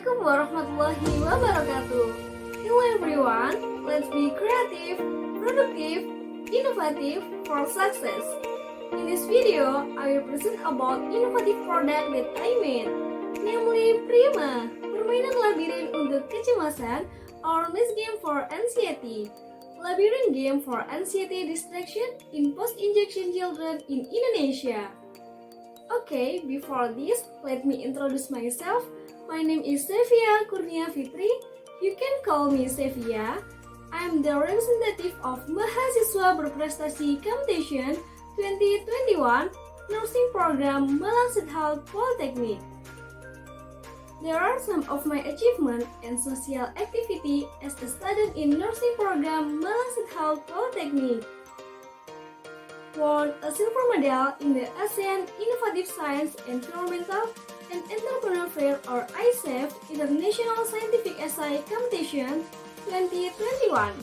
Assalamualaikum warahmatullahi wabarakatuh. Hello everyone, let's be creative, productive, innovative for success. In this video, I will present about innovative product that I made, namely PRIMA, Permainan Labirin Untuk Kecemasan, or Maze game for anxiety. Labirin game for anxiety distraction in post-injection children in Indonesia. Okay, before this, let me introduce myself. My name is Sevia Kurnia Fitri. You can call me Sevia. I am the representative of Mahasiswa Berprestasi Competition 2021 Nursing Program Malang Poltekkes. There are some of my achievements and social activity as a student in Nursing Program Malang Poltekkes. Won a silver medal in the ASEAN Innovative Science, Environmental and Entrepreneur Fair or I.S.F. International Scientific Essay Competition 2021.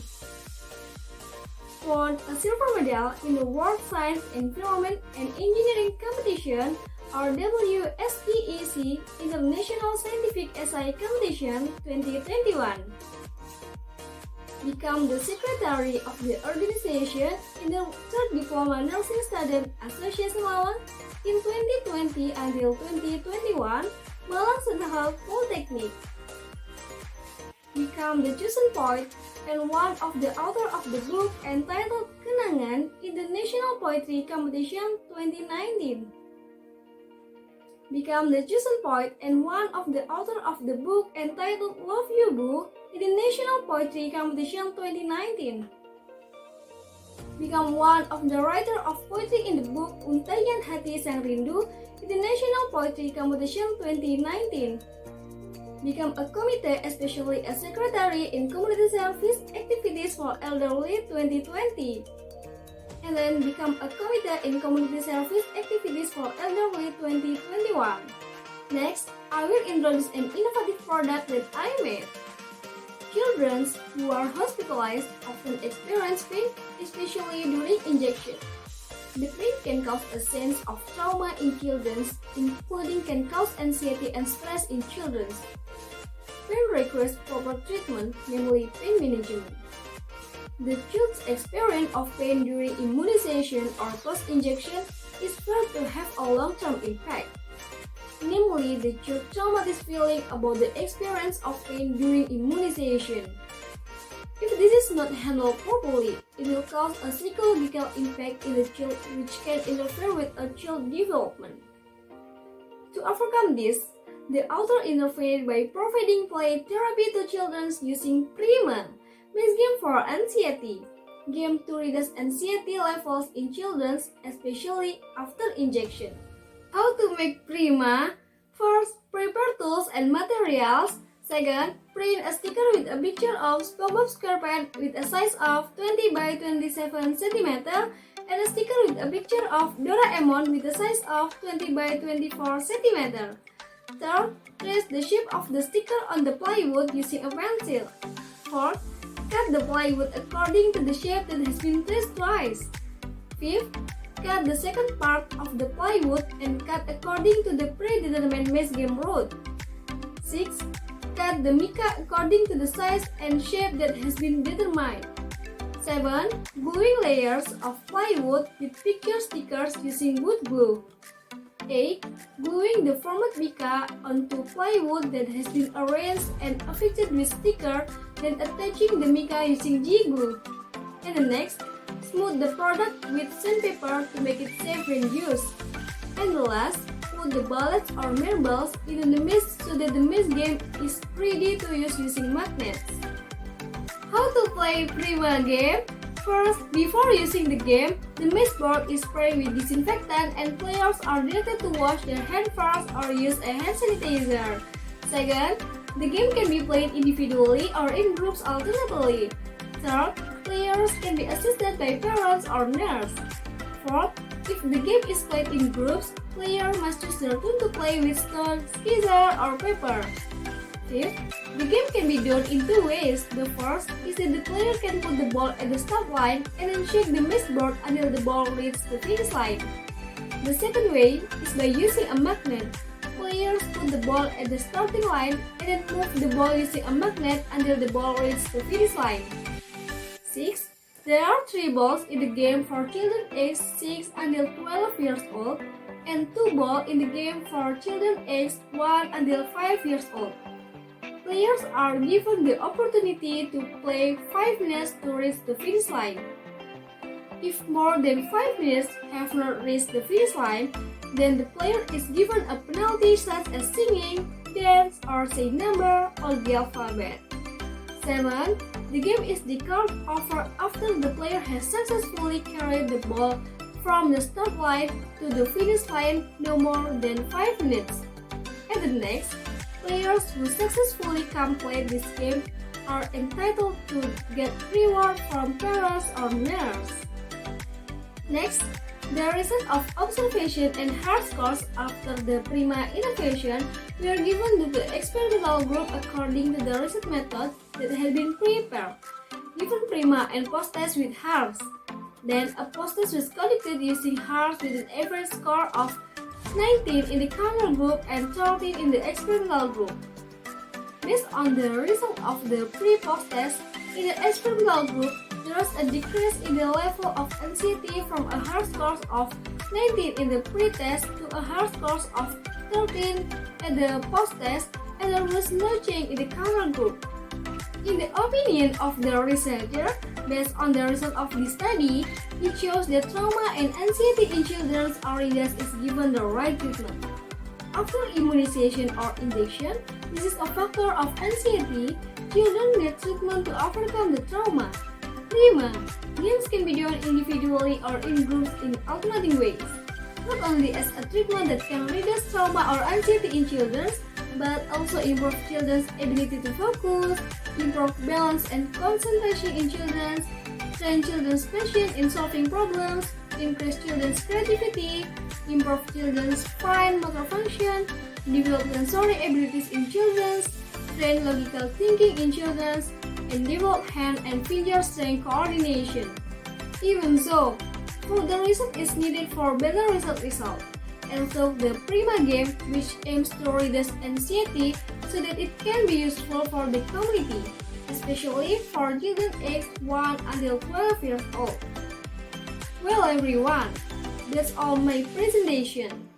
Won a silver medal in the World Science, Environment and Engineering Competition or WSEEC International Scientific Essay Competition 2021. Become the secretary of the organization in the 3rd Diploma Nursing Student Association Malang in 2020 until 2021, Malang Poltekkes. Become the chosen poet and one of the author of the book entitled Kenangan in the National Poetry Competition 2019. Become the chosen poet and one of the author of the book entitled Love You Boo in the National Poetry Competition 2019. Become one of the writer of poetry in the book Untayan Hati Sang Rindu in the National Poetry Competition 2019. Become a committee, especially a secretary in community service activities for elderly 2020. And then become a committee in community service activities for elderly 2021. Next, I will introduce an innovative product that I made. Children who are hospitalized often experience pain, especially during injection. The pain can cause a sense of trauma in children, including can cause anxiety and stress in children. Pain requires proper treatment, namely pain management. The child's experience of pain during immunization or post-injection is felt to have a long-term impact. Namely, the child traumatized feeling about the experience of pain during immunization. If this is not handled properly, it will cause a psychological impact in the child which can interfere with a child's development. To overcome this, the author intervened by providing play therapy to children using PRIMA, Maze game for anxiety, game to reduce anxiety levels in children, especially after injection. How to make PRIMA? First, prepare tools and materials. Second, print a sticker with a picture of SpongeBob SquarePants with a size of 20 by 27 cm and a sticker with a picture of Doraemon with a size of 20 by 24 cm. Third, trace the shape of the sticker on the plywood using a pencil. Fourth, cut the plywood according to the shape that has been traced twice. Fifth, cut the second part of the plywood and cut according to the predetermined maze game route. Sixth, cut the mica according to the size and shape that has been determined. 7. Gluing layers of plywood with picture stickers using wood glue. 8. Gluing the formed mica onto plywood that has been arranged and affixed with sticker, then attaching the mica using G-glue. And the next, smooth the product with sandpaper to make it safe when used. And the last, put the bullets or marbles into the mist so that the mist game is ready to use using magnets. How to play PRIMA game? First, before using the game, the mist board is sprayed with disinfectant and players are directed to wash their hands first or use a hand sanitizer. Second, the game can be played individually or in groups alternately. Third, players can be assisted by parents or nurse. Fourth, if the game is played in groups, players must choose their turn to play with stone, scissors, or paper. Fifth, the game can be done in two ways. The first is that the player can put the ball at the start line and then shake the mist board until the ball reaches the finish line. The second way is by using a magnet. Players put the ball at the starting line and then move the ball using a magnet until the ball reaches the finish line. 6. There are 3 balls in the game for children aged 6 until 12 years old and 2 balls in the game for children aged 1 until 5 years old. Players are given the opportunity to play 5 minutes to reach the finish line. If more than 5 minutes have not reached the finish line, then the player is given a penalty such as singing, dance, or say number or the alphabet. 7. The game is declared over after the player has successfully carried the ball from the start line to the finish line no more than 5 minutes. At the next, players who successfully complete this game are entitled to get reward from parents or nurse. Next, the result of observation and hard scores after the PRIMA innovation were given to the experimental group according to the research method that had been prepared. Given PRIMA and post-test with HARS. Then a post-test was conducted using HARS with an average score of 19 in the control group and 13 in the experimental group. Based on the result of the pre-post test, in the experimental group, there was a decrease in the level of anxiety from a hard score of 19 in the pre-test to a hard score of 13 at the post-test, and there was no change in the control group. In the opinion of the researcher, based on the result of this study, it shows that trauma and anxiety in children's areas is given the right treatment. After immunization or injection, this is a factor of anxiety. Children need treatment to overcome the trauma. PRIMA. Games can be done individually or in groups in alternating ways, not only as a treatment that can reduce trauma or anxiety in children, but also improve children's ability to focus, improve balance and concentration in children, train children's patience in solving problems, increase children's creativity, improve children's fine motor function, develop sensory abilities in children, train logical thinking in children, and develop hand and finger strength coordination. Even so, further research is needed for better result. And so the PRIMA game, which aims to reduce anxiety so that it can be useful for the community, especially for children aged 1 until 12 years old. Well everyone, that's all my presentation.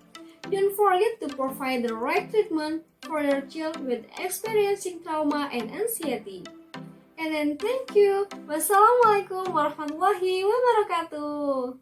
Don't forget to provide the right treatment for your child with experiencing trauma and anxiety. And then thank you. Wassalamualaikum warahmatullahi wabarakatuh.